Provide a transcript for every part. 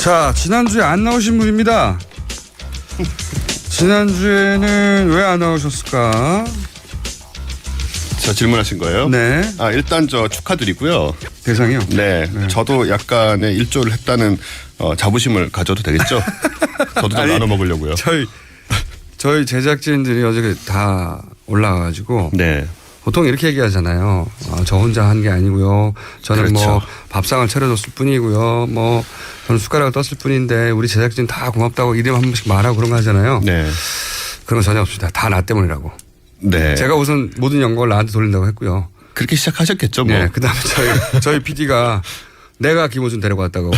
자, 지난주에 안 나오신 분입니다. 지난주에는 왜 안 나오셨을까? 저 질문하신 거예요? 네. 일단 저 축하드리고요. 대상이요? 네. 저도 약간의 일조를 했다는 자부심을 가져도 되겠죠? 저도 좀 나눠 먹으려고요. 저희 제작진들이 어저께 다 올라와가지고. 네. 보통 이렇게 얘기하잖아요. 저 혼자 한 게 아니고요. 저는 그렇죠. 뭐 밥상을 차려줬을 뿐이고요. 뭐 저는 숟가락을 떴을 뿐인데 우리 제작진 다 고맙다고 이름 한 번씩 말하고 그런 거 하잖아요. 네. 그런 거 전혀 없습니다. 다 나 때문이라고. 네. 제가 우선 모든 영광을 나한테 돌린다고 했고요. 그렇게 시작하셨겠죠, 뭐. 네. 그다음에 저희 PD가 내가 김호준 데리고 왔다고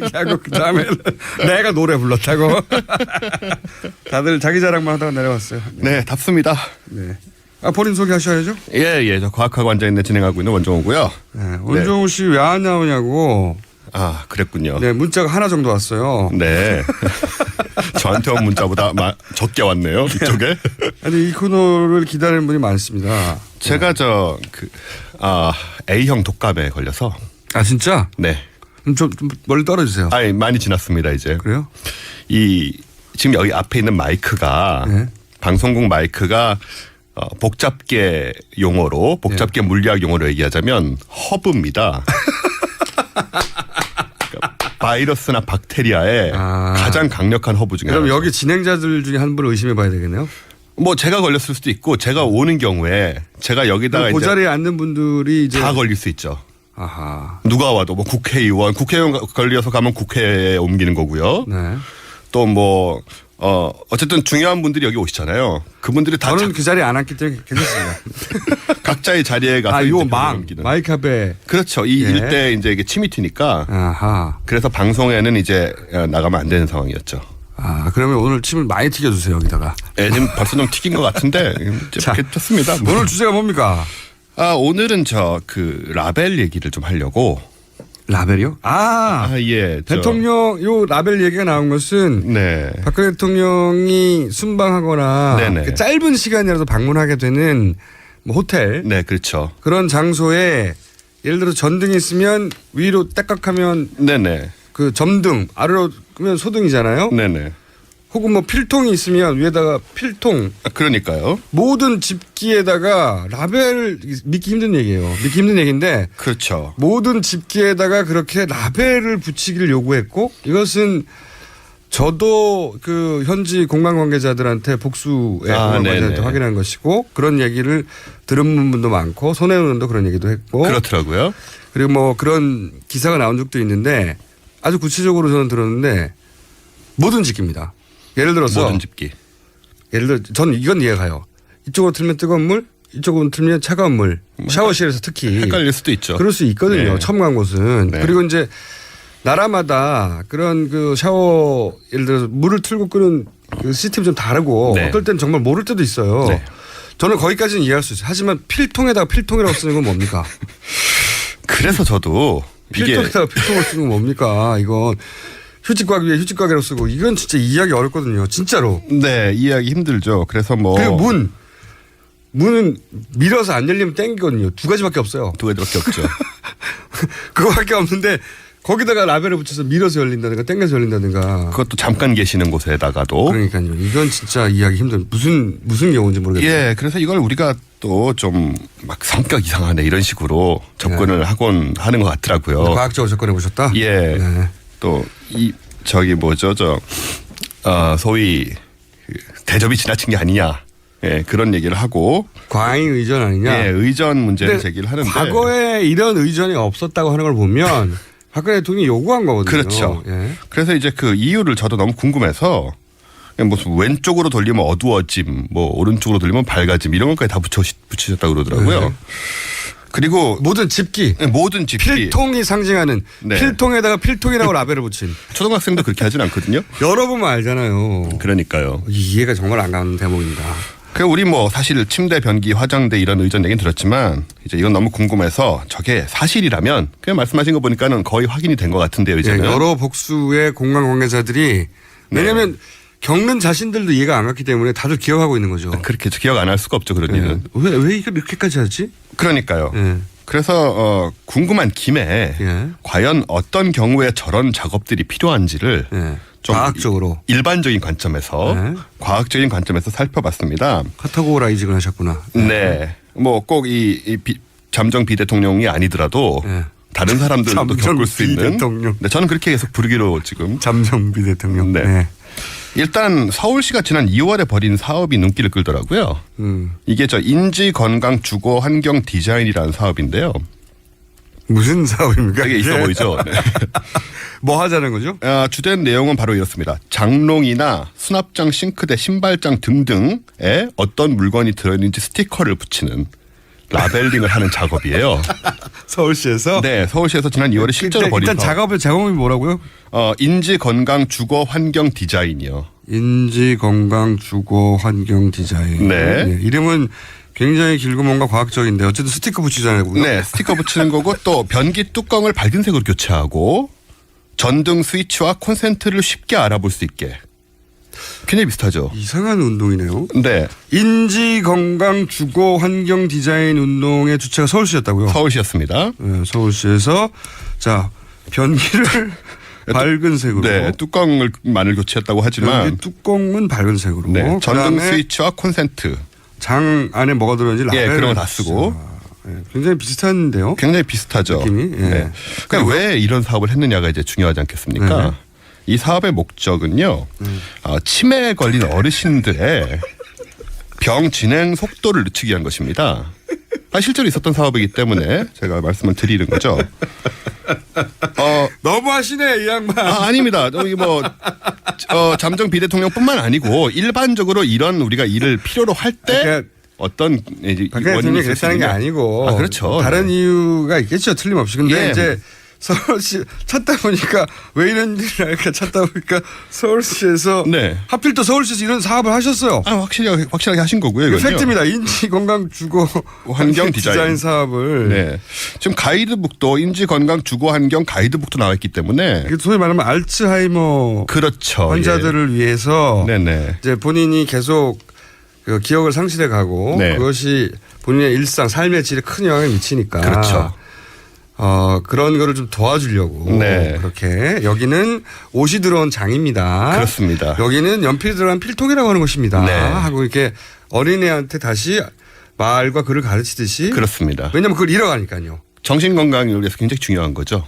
얘기하고 그다음에는 내가 노래 불렀다고 다들 자기 자랑만 하다가 내려왔어요. 네, 답습니다. 네. 본인 소개하셔야죠. 예. 저 과학하고 앉아있는 진행하고 있는 원종우고요. 네. 원종우 씨 왜 안 나오냐고. 그랬군요. 네, 문자가 하나 정도 왔어요. 네. 저한테 온 문자보다 적게 왔네요, 이쪽에. 아니, 이 코너를 기다리는 분이 많습니다. 제가 A형 독감에 걸려서. 진짜? 네. 좀 멀리 떨어지세요. 많이 지났습니다, 이제. 그래요? 지금 여기 앞에 있는 마이크가, 네. 방송국 마이크가 복잡계 용어로, 복잡계 물리학 용어로 얘기하자면 허브입니다. 그러니까 바이러스나 박테리아의 가장 강력한 허브 중에 그럼 하나죠. 여기 진행자들 중에 한 분을 의심해 봐야 되겠네요? 뭐 제가 걸렸을 수도 있고 제가 오는 경우에 제가 여기다가 그 이제 자리에 앉는 분들이 이제 다 걸릴 수 있죠. 아하. 누가 와도 뭐 국회의원 걸려서 가면 국회에 옮기는 거고요. 네. 또 뭐 어쨌든 중요한 분들이 여기 오시잖아요. 그분들이 다 저는 그 자리에 안 앉기 때문에 괜찮습니다. 각자의 자리에 가서 요 이제 옮기는. 마이크 앞에. 그렇죠. 이 일대 이제 이게 침이 튀니까. 아하. 그래서 방송에는 이제 나가면 안 되는 상황이었죠. 그러면 오늘 침을 많이 튀겨주세요, 여기다가. 지금 벌써 좀 튀긴 것 같은데. 괜찮습니다. 오늘 주제가 뭡니까? 오늘은 라벨 얘기를 좀 하려고. 라벨이요? 예. 대통령 요 라벨 얘기가 나온 것은 네. 박근혜 대통령이 순방하거나 그 짧은 시간이라도 방문하게 되는 뭐 호텔. 네, 그렇죠. 그런 장소에 예를 들어 전등이 있으면 위로 딱딱하면 네네. 그 점등 아래로 끄면 소등이잖아요. 네네. 혹은 뭐 필통이 있으면 위에다가 필통. 그러니까요. 모든 집기에다가 라벨을 믿기 힘든 얘기예요. 믿기 힘든 얘기인데. 그렇죠. 모든 집기에다가 그렇게 라벨을 붙이기를 요구했고 이것은 저도 그 현지 공간 관계자들한테 복수의 공간 관계자한테 확인한 것이고 그런 얘기를 들은 분도 많고 손혜원 의원도 그런 얘기도 했고. 그렇더라고요. 그리고 뭐 그런 기사가 나온 적도 있는데 아주 구체적으로 저는 들었는데 모든 집기입니다. 예를 들어서 모든 집기. 예를 들어 저는 이건 이해가요. 이쪽으로 틀면 뜨거운 물, 이쪽으로 틀면 차가운 물. 샤워실에서 특히 헷갈릴 수도 있죠. 그럴 수 있거든요. 네. 처음 간 곳은. 네. 그리고 이제 나라마다 그런 그 샤워 예를 들어서 물을 틀고 끄는 그 시스템이 좀 다르고 네. 어떨 땐 정말 모를 때도 있어요. 네. 저는 거기까지는 이해할 수 있어요. 하지만 필통에다가 필통이라고 쓰는 건 뭡니까? 그래서 저도 필통에다가 필통을 쓰는 건 뭡니까? 이건 휴지곽 위에 휴지곽이라고 쓰고 이건 진짜 이해하기 어렵거든요. 진짜로. 네, 이해하기 힘들죠. 그래서 뭐. 그리고 문은 밀어서 안 열리면 땡기거든요. 두 가지밖에 없어요. 두 가지밖에 없죠. 그거밖에 없는데 거기다가 라벨을 붙여서 밀어서 열린다든가 땡겨서 열린다든가. 그것도 잠깐 계시는 곳에다가도. 그러니까요. 이건 진짜 이해하기 힘든 무슨 경우인지 모르겠어요. 예, 그래서 이걸 우리가 또 좀 막 성격 이상하네 이런 식으로 접근을 하곤 하는 것 같더라고요. 과학적으로 접근해 보셨다? 예. 네. 또 소위 대접이 지나친 게 아니냐. 예, 그런 얘기를 하고. 과잉 의전 아니냐. 예, 의전 문제를 제기를 하는데. 과거에 이런 의전이 없었다고 하는 걸 보면 박근혜 대통령이 요구한 거거든요. 그렇죠. 예. 그래서 이제 그 이유를 저도 너무 궁금해서 무슨 왼쪽으로 돌리면 어두워짐, 뭐 오른쪽으로 돌리면 밝아짐 이런 것까지 다 붙이셨다고 그러더라고요. 네. 그리고 모든 집기. 모든 집기. 필통이 상징하는 네. 필통에다가 필통이라고 라벨을 붙인. 초등학생도 그렇게 하진 않거든요. 열어보면 알잖아요. 그러니까요. 이해가 정말 안 가는 대목입니다. 그 우리 뭐 사실 침대, 변기, 화장대 이런 의전 얘기는 들었지만 이제 이건 너무 궁금해서 저게 사실이라면 그냥 말씀하신 거 보니까는 거의 확인이 된 것 같은데요. 이제는. 네, 여러 복수의 공간 관계자들이 왜냐하면 겪는 자신들도 이해가 안 갔기 때문에 다들 기억하고 있는 거죠. 그렇게 기억 안 할 수가 없죠. 그런 일은. 왜 이걸 이렇게까지 하지? 그러니까요. 그래서 궁금한 김에 예. 과연 어떤 경우에 저런 작업들이 필요한지를 예. 좀 과학적으로 일반적인 관점에서 네. 과학적인 관점에서 살펴봤습니다. 카테고라이징을 하셨구나. 네. 뭐 꼭 이 잠정 비대통령이 아니더라도 네. 다른 사람들도 겪을 수 있는. 비대통령. 네, 저는 그렇게 계속 부르기로 지금. 잠정 비대통령. 네. 네. 일단 서울시가 지난 2월에 벌인 사업이 눈길을 끌더라고요. 이게 저 인지 건강 주거 환경 디자인이라는 사업인데요. 무슨 사업입니까? 되게 있어 보이죠. 네. 뭐 하자는 거죠? 주된 내용은 바로 이렇습니다. 장롱이나 수납장, 싱크대, 신발장 등등에 어떤 물건이 들어있는지 스티커를 붙이는 라벨링을 하는 작업이에요. 서울시에서? 네, 서울시에서 지난 2월에 실제로 벌인 일단 작업의 제목이 뭐라고요? 인지 건강 주거 환경 디자인이요. 인지 건강 주거 환경 디자인. 네. 네. 이름은 굉장히 길고 뭔가 과학적인데 어쨌든 스티커 붙이잖아요. 네, 스티커 붙이는 거고 또 변기 뚜껑을 밝은 색으로 교체하고 전등 스위치와 콘센트를 쉽게 알아볼 수 있게. 굉장히 비슷하죠. 이상한 운동이네요. 네. 인지 건강 주거 환경 디자인 운동의 주체가 서울시였다고요? 서울시였습니다. 네, 서울시에서 자 변기를 밝은 색으로. 네, 뚜껑을만을 교체했다고 하지만 변기 뚜껑은 밝은 색으로. 네, 전등 그다음에 스위치와 콘센트. 장 안에 뭐가 들어있는지 라벨. 예, 그런 거 다 쓰고. 네, 굉장히 비슷한데요. 굉장히 비슷하죠. 느낌이. 예. 네. 그러니까 왜 이런 사업을 했느냐가 이제 중요하지 않겠습니까? 네. 이 사업의 목적은요. 치매에 걸린 어르신들의 병 진행 속도를 늦추기 위한 것입니다. 실제로 있었던 사업이기 때문에 제가 말씀을 드리는 거죠. 너무 하시네 이 양반. 아닙니다. 여기 뭐 잠정 비대통령뿐만 아니고 일반적으로 이런 우리가 일을 필요로 할 때 그러니까 어떤 박 대통령이 그랬다는 게 아니고 그렇죠. 다른 네. 이유가 있겠죠. 틀림없이. 근데 예. 이제 서울시 찾다 보니까 왜 이런 일을 할까 찾다 보니까 서울시에서 네. 하필 또 서울시에서 이런 사업을 하셨어요. 확실하게 하신 거고요. 이거 이건요. 팩트입니다. 인지 건강 주거 환경 디자인 사업을. 네. 지금 가이드북도 인지 건강 주거 환경 가이드북도 나와 있기 때문에 이게 소위 말하면 알츠하이머 그렇죠. 환자들을 위해서 네네. 이제 본인이 계속 그 기억을 상실해 가고 네. 그것이 본인의 일상 삶의 질에 큰 영향을 미치니까. 그렇죠. 그런 거를 좀 도와주려고. 네. 그렇게 여기는 옷이 들어온 장입니다. 그렇습니다. 여기는 연필이 들어간 필통이라고 하는 것입니다. 네. 하고 이렇게 어린애한테 다시 말과 글을 가르치듯이. 그렇습니다. 왜냐하면 그걸 잃어가니까요. 정신 건강을 위해서 굉장히 중요한 거죠.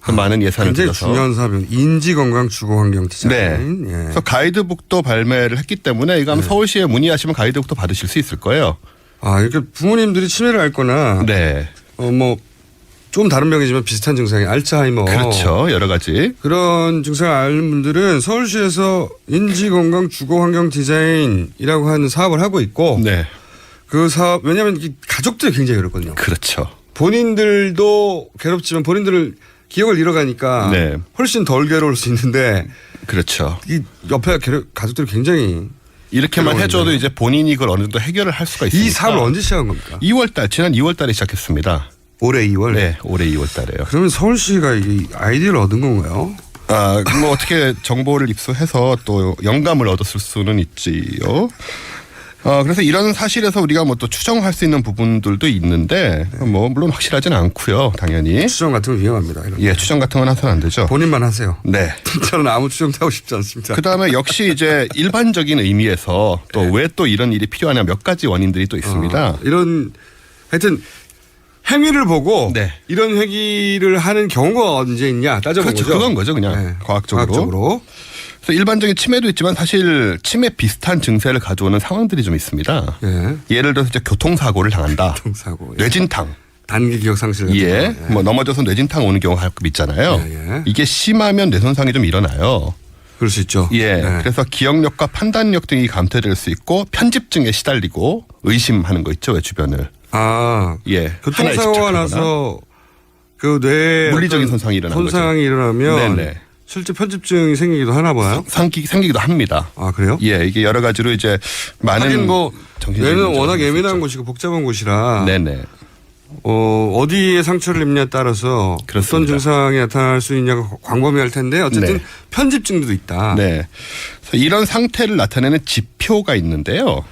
많은 예산을 굉장히 들여서. 중요한 사업이 인지건강 주거환경 디자인. 네. 예. 그래서 가이드북도 발매를 했기 때문에 이거 한번 서울시에 문의하시면 가이드북도 받으실 수 있을 거예요. 이렇게 부모님들이 치매를 앓거나. 네. 좀 다른 병이지만 비슷한 증상이 알츠하이머. 그렇죠. 여러 가지. 그런 증상을 앓는 분들은 서울시에서 인지건강 주거환경 디자인이라고 하는 사업을 하고 있고. 네. 그 사업, 왜냐하면 가족들이 굉장히 괴롭거든요. 그렇죠. 본인들도 괴롭지만 본인들을 기억을 잃어가니까 네. 훨씬 덜 괴로울 수 있는데 그렇죠. 이 옆에 가족들이 굉장히 이렇게만 괴로운데. 해줘도 이제 본인이 그걸 어느 정도 해결을 할 수가 있습니다. 이 사업을 언제 시작한 겁니까? 지난 2월 달에 시작했습니다. 올해 2월? 네. 올해 2월 달에요. 그러면 서울시가 이 아이디어를 얻은 건가요? 뭐 어떻게 정보를 입수해서 또 영감을 얻었을 수는 있지요. 그래서 이런 사실에서 우리가 뭐 또 추정할 수 있는 부분들도 있는데 뭐 물론 확실하지는 않고요. 당연히. 추정 같은 건 위험합니다. 이런 예, 추정 같은 건 해서는 안 되죠. 본인만 하세요. 네. 저는 아무 추정도 하고 싶지 않습니다. 그다음에 역시 이제 일반적인 의미에서 또 왜 또 이런 일이 필요하냐 몇 가지 원인들이 또 있습니다. 이런 하여튼 행위를 보고 네. 이런 행위를 하는 경우가 언제 있냐 따져본 그렇죠. 거죠. 그건 거죠. 그냥 과학적으로. 과학적으로. 그래서 일반적인 치매도 있지만 사실 치매 비슷한 증세를 가져오는 상황들이 좀 있습니다. 예를 들어서 이제 교통사고를 당한다. 교통사고. 뇌진탕. 단기 기억 상실. 예. 뭐 넘어져서 뇌진탕 오는 경우가 가끔 있잖아요. 예. 이게 심하면 뇌손상이 좀 일어나요. 그럴 수 있죠. 예. 네. 그래서 기억력과 판단력 등이 감퇴될 수 있고 편집증에 시달리고 의심하는 거 있죠. 왜 주변을. 예. 교통사고가 하나에 집착하거나. 나서 그 뇌 물리적인 손상이 일어나는 거죠. 손상이 일어나면 네네. 실제 편집증이 생기기도 하나 봐요. 생기기도 합니다. 그래요? 예, 이게 여러 가지로 이제 많은 하긴 뭐 정신적인 뇌는 문제가 워낙 있을 수 예민한 있죠. 곳이고 복잡한 곳이라 네네. 어디에 상처를 입냐에 따라서 그렇습니다. 어떤 증상이 나타날 수 있냐가 광범위할 텐데 어쨌든 네. 편집증도 있다. 네. 그래서 이런 상태를 나타내는 지표가 있는데요.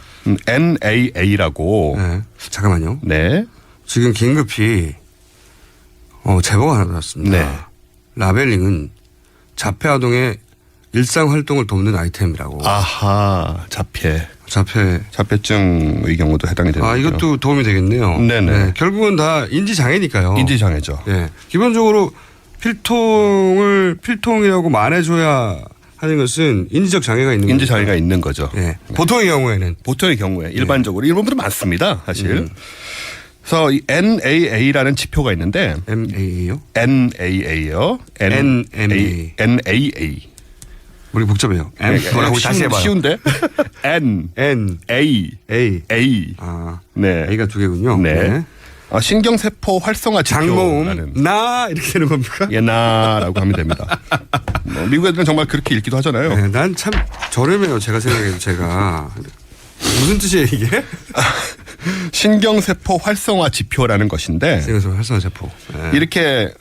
NAA라고. 네. 잠깐만요. 네. 지금 긴급히 제보가 하나 나왔습니다. 네. 라벨링은 자폐 아동의 일상 활동을 돕는 아이템이라고. 아하, 자폐증의 경우도 해당이 되는군요. 아, 이것도 도움이 되겠네요. 네네. 네, 결국은 다 인지장애니까요. 인지장애죠. 네. 기본적으로 필통이라고 말해줘야 하는 것은 인지적 장애가 있는 거죠. 인지장애가 있는 거죠. 네. 보통의 경우에는. 보통의 경우에 일반적으로 일본 분들 많습니다. 사실. 그래서 이 NAA라는 지표가 있는데 MAA요? NAA요. NMA. NAA. 우리 복잡해요. M 뭐라고 다시 해봐요. 쉬운데? N A A. 아, 네. A가 두 개군요. 네. 신경세포 활성화 장모음 지표라는 나 이렇게 되는 겁니까? 예나라고 하면 됩니다. 미국 애들은 정말 그렇게 읽기도 하잖아요. 네, 난 참 저렴해요. 제가 생각해도 제가 무슨 뜻이에요 이게? 신경세포 활성화 지표라는 것인데 그래서 활성화세포. 네. 이렇게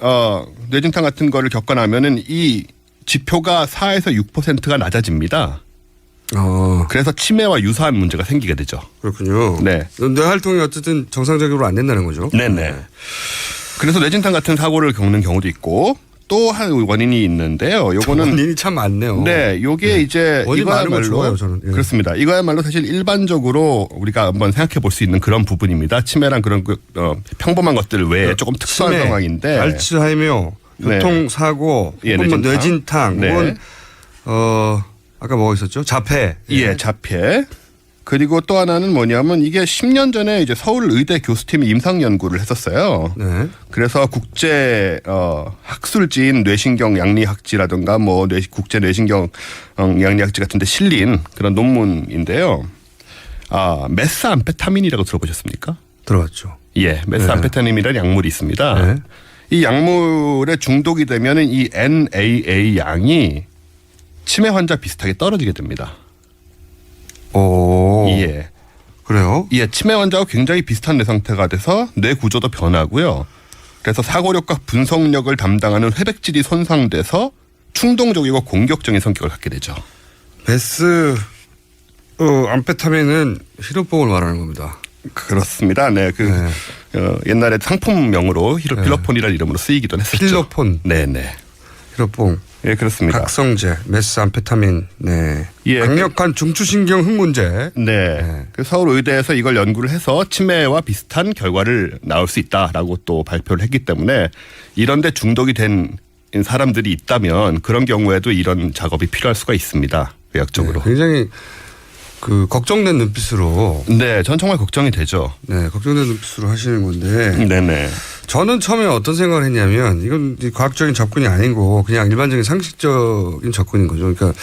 뇌진탕 같은 거를 겪어나면은 이 지표가 4에서 6%가 낮아집니다. 그래서 치매와 유사한 문제가 생기게 되죠. 그렇군요. 네. 뇌 활동이 어쨌든 정상적으로 안 된다는 거죠. 네네. 그래서 뇌진탕 같은 사고를 겪는 경우도 있고 또 한 원인이 있는데요. 요거는 원인이 참 많네요. 네, 요게 이제 원인 많은 거 좋아요, 저는. 예. 그렇습니다. 이거야말로 사실 일반적으로 우리가 한번 생각해 볼 수 있는 그런 부분입니다. 치매랑 그런 평범한 것들 외에 조금 특수한 치매, 상황인데 알츠하이머, 네. 교통사고, 예, 혹은 뇌진탕. 뇌진탕, 네. 혹은 아까 뭐가 있었죠? 자폐. 예, 자폐. 그리고 또 하나는 뭐냐면 이게 10년 전에 이제 서울 의대 교수팀이 임상 연구를 했었어요. 네. 그래서 국제 학술지인 뇌신경 양리학지라든가 뭐 국제 뇌신경 양리학지 같은 데 실린 그런 논문인데요. 메스암페타민이라고 들어보셨습니까? 들어봤죠. 예, 메스암페타민이라는 약물이 있습니다. 네. 이 약물에 중독이 되면은 이 NAA 양이 치매 환자 비슷하게 떨어지게 됩니다. 오. 예. 그래요? 예, 치매 환자와 굉장히 비슷한 뇌 상태가 돼서 뇌 구조도 변하고요. 그래서 사고력과 분석력을 담당하는 회백질이 손상돼서 충동적이고 공격적인 성격을 갖게 되죠. 암페타민은 시럽봉을 말하는 겁니다. 그렇습니다. 네, 옛날에 상품명으로 필로폰이라는 이름으로 쓰이기도 했었죠. 필로폰. 네네. 시럽봉. 예, 그렇습니다. 각성제, 메스암페타민. 네. 예, 강력한 중추신경 흥분제. 네. 그 서울 의대에서 이걸 연구를 해서 치매와 비슷한 결과를 나올 수 있다라고 또 발표를 했기 때문에 이런데 중독이 된 사람들이 있다면 그런 경우에도 이런 작업이 필요할 수가 있습니다. 의학적으로. 네, 굉장히 걱정된 눈빛으로. 네, 전 정말 걱정이 되죠. 네, 걱정된 눈빛으로 하시는 건데. 네네. 저는 처음에 어떤 생각을 했냐면 이건 과학적인 접근이 아니고 그냥 일반적인 상식적인 접근인 거죠. 그러니까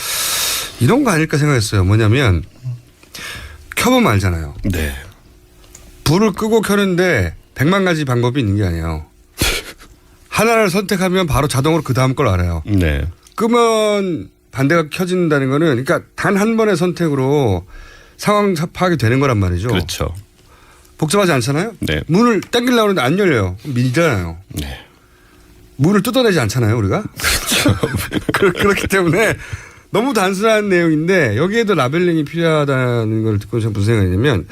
이런 거 아닐까 생각했어요. 뭐냐면 켜보면 알잖아요. 네. 불을 끄고 켜는데 100만 가지 방법이 있는 게 아니에요. 하나를 선택하면 바로 자동으로 그 다음 걸 알아요. 네. 끄면 반대가 켜진다는 거는 그러니까 단 한 번의 선택으로 상황 파악이 되는 거란 말이죠. 그렇죠. 복잡하지 않잖아요. 네. 문을 당기려고 하는데 안 열려요. 밀잖아요. 네. 문을 뜯어내지 않잖아요, 우리가. 그렇죠. 그렇기 때문에 너무 단순한 내용인데 여기에도 라벨링이 필요하다는 걸 듣고 제가 무슨 생각이냐면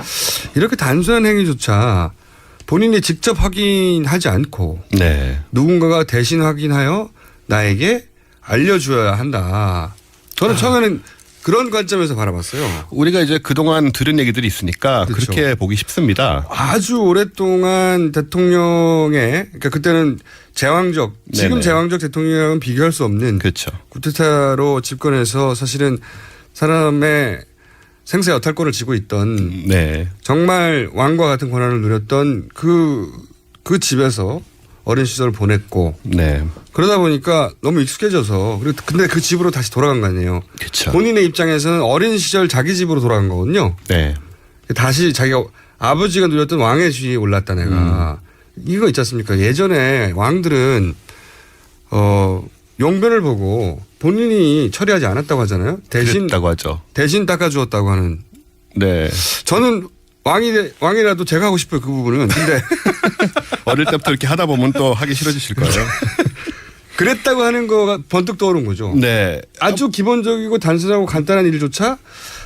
이렇게 단순한 행위조차 본인이 직접 확인하지 않고 네. 누군가가 대신 확인하여 나에게 알려줘야 한다. 저는 처음에는 그런 관점에서 바라봤어요. 우리가 이제 그동안 들은 얘기들이 있으니까 그렇죠. 그렇게 보기 쉽습니다. 아주 오랫동안 대통령의 그러니까 그때는 제왕적 지금 네네. 제왕적 대통령이랑은 비교할 수 없는 그렇죠. 쿠데타로 집권해서 사실은 사람의 생사 여탈권을 쥐고 있던 네. 정말 왕과 같은 권한을 누렸던 그 집에서 어린 시절을 보냈고 네. 그러다 보니까 너무 익숙해져서 근데 그 집으로 다시 돌아간 거 아니에요. 그렇죠. 본인의 입장에서는 어린 시절 자기 집으로 돌아간 거거든요. 네. 다시 자기가 아버지가 누렸던 왕의 지위에 올랐다 내가. 이거 있지 않습니까? 예전에 왕들은 용변을 보고 본인이 처리하지 않았다고 하잖아요. 그랬다고 하죠. 대신 닦아주었다고 하는. 네. 저는 왕이라도 제가 하고 싶어요. 그 부분은. 근데 어릴 때부터 이렇게 하다 보면 또 하기 싫어지실 거예요. 그랬다고 하는 거가 번뜩 떠오른 거죠. 네. 아주 기본적이고 단순하고 간단한 일조차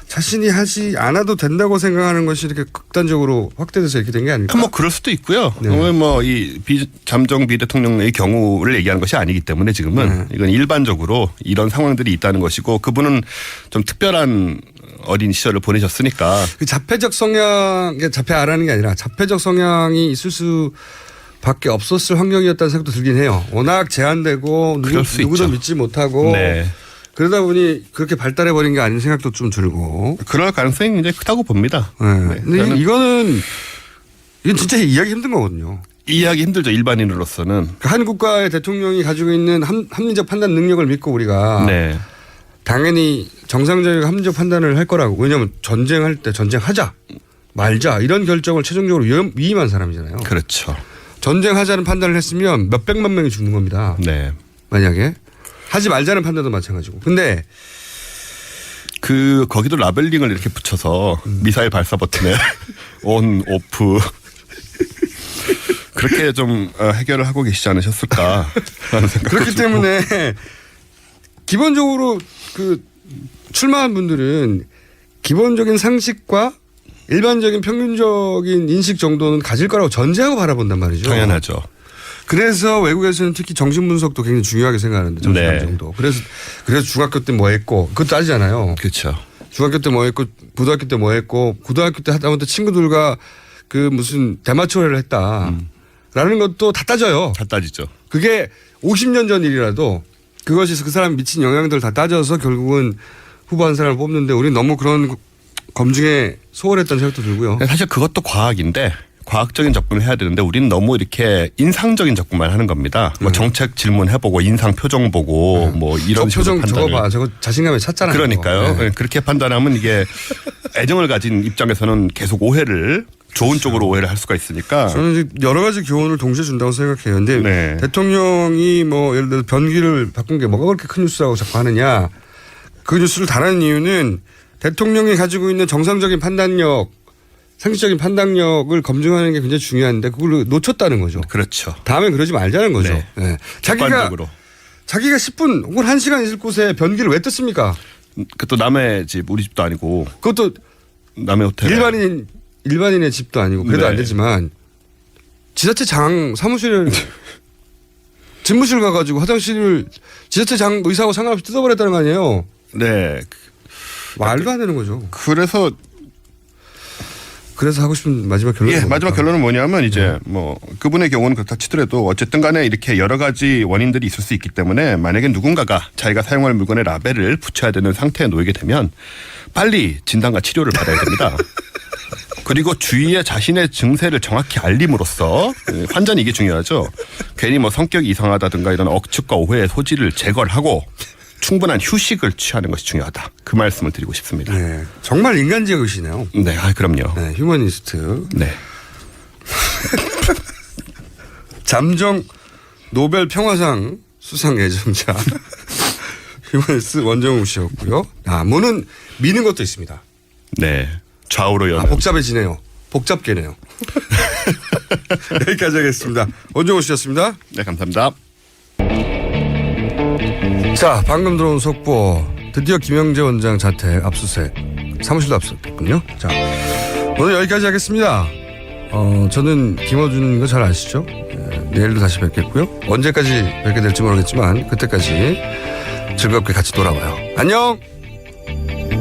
자신이 하지 않아도 된다고 생각하는 것이 이렇게 극단적으로 확대돼서 이렇게 된 게 아닐까? 뭐 그럴 수도 있고요. 네. 뭐이 잠정 비대통령의 경우를 얘기하는 것이 아니기 때문에 지금은 이건 일반적으로 이런 상황들이 있다는 것이고 그분은 좀 특별한 어린 시절을 보내셨으니까. 그 자폐적 성향, 자폐아라는 게 아니라 자폐적 성향이 있을 수밖에 없었을 환경이었다는 생각도 들긴 해요. 워낙 제한되고 누구도 믿지 못하고 네. 그러다 보니 그렇게 발달해버린 게 아닌 생각도 좀 들고. 그럴 가능성이 굉장히 크다고 봅니다. 네. 근데 이건 진짜 이해하기 힘든 거거든요. 이해하기 힘들죠. 일반인으로서는. 한 국가의 대통령이 가지고 있는 합리적 판단 능력을 믿고 우리가 네. 당연히 정상적이고 합리적 판단을 할 거라고. 왜냐하면 전쟁할 때 전쟁하자 말자 이런 결정을 최종적으로 위임한 사람이잖아요. 그렇죠. 전쟁하자는 판단을 했으면 몇백만 명이 죽는 겁니다. 네. 만약에. 하지 말자는 판단도 마찬가지고. 근데 거기도 라벨링을 이렇게 붙여서 미사일 발사 버튼에 온, 오프 그렇게 좀 해결을 하고 계시지 않으셨을까 하는 생각. 그렇기 때문에 기본적으로 출마한 분들은 기본적인 상식과 일반적인 평균적인 인식 정도는 가질 거라고 전제하고 바라본단 말이죠. 당연하죠. 그래서 외국에서는 특히 정신 분석도 굉장히 중요하게 생각하는데 정신감 정도. 그래서 중학교 때 뭐 했고 그것도 따지잖아요. 그렇죠. 중학교 때 뭐 했고 고등학교 때 뭐 했고 고등학교 때 하다못해 친구들과 무슨 대마초회를 했다라는 것도 다 따져요. 다 따지죠. 그게 50년 전 일이라도 그것이 그 사람 미친 영향들 다 따져서 결국은 후보 한 사람을 뽑는데 우리는 너무 그런 검증에 소홀했다는 생각도 들고요. 사실 그것도 과학인데 과학적인 접근을 해야 되는데 우리는 너무 이렇게 인상적인 접근만 하는 겁니다. 뭐 정책 질문해보고 인상 표정 보고 뭐 이런 식으로 표정 판단을. 저거 봐. 저거 자신감에 찼잖아요. 그러니까요. 네. 그렇게 판단하면 이게 애정을 가진 입장에서는 계속 좋은 쪽으로 오해를 할 수가 있으니까. 저는 여러 가지 교훈을 동시에 준다고 생각해요. 근데 대통령이 뭐 예를 들어 변기를 바꾼 게 뭐가 그렇게 큰 뉴스라고 자꾸 하느냐. 그 뉴스를 다루는 이유는 대통령이 가지고 있는 정상적인 판단력 상식적인 판단력을 검증하는 게 굉장히 중요한데 그걸 놓쳤다는 거죠. 그렇죠. 다음에 그러지 말자는 거죠. 네. 네. 자기가 10분 혹은 1시간 있을 곳에 변기를 왜 뜯습니까? 그것도 남의 집, 우리 집도 아니고. 그것도 남의 호텔. 일반인의 집도 아니고 그래도 안 되지만 지자체장 사무실을 집무실 가가지고 화장실을 지자체장 의사하고 상관없이 뜯어버렸다는 거 아니에요? 네. 말도 안 되는 거죠. 그래서 하고 싶은 마지막 결론은 마지막 결론은 뭐냐면 이제 뭐 그분의 경우는 그렇다 치더라도 어쨌든 간에 이렇게 여러 가지 원인들이 있을 수 있기 때문에 만약에 누군가가 자기가 사용할 물건에 라벨을 붙여야 되는 상태에 놓이게 되면 빨리 진단과 치료를 받아야 됩니다. 그리고 주위에 자신의 증세를 정확히 알림으로써 환자는 이게 중요하죠. 괜히 뭐 성격이 이상하다든가 이런 억측과 오해의 소지를 제거를 하고 충분한 휴식을 취하는 것이 중요하다. 그 말씀을 드리고 싶습니다. 네, 정말 인간적이시네요. 네, 그럼요. 네, 휴머니스트. 네. 잠정 노벨 평화상 수상 예정자 휴머니스트 원정우 씨였고요. 뭐는 미는 것도 있습니다. 네. 좌우로 연. 복잡해지네요. 복잡계네요. 여기까지 하겠습니다. 원정우 씨였습니다. 네, 감사합니다. 자, 방금 들어온 속보. 드디어 김영재 원장 자택 압수수색. 사무실도 압수됐군요. 자, 오늘 여기까지 하겠습니다. 저는 김어준 거 잘 아시죠? 내일도 다시 뵙겠고요. 언제까지 뵙게 될지 모르겠지만 그때까지 즐겁게 같이 놀아봐요. 안녕!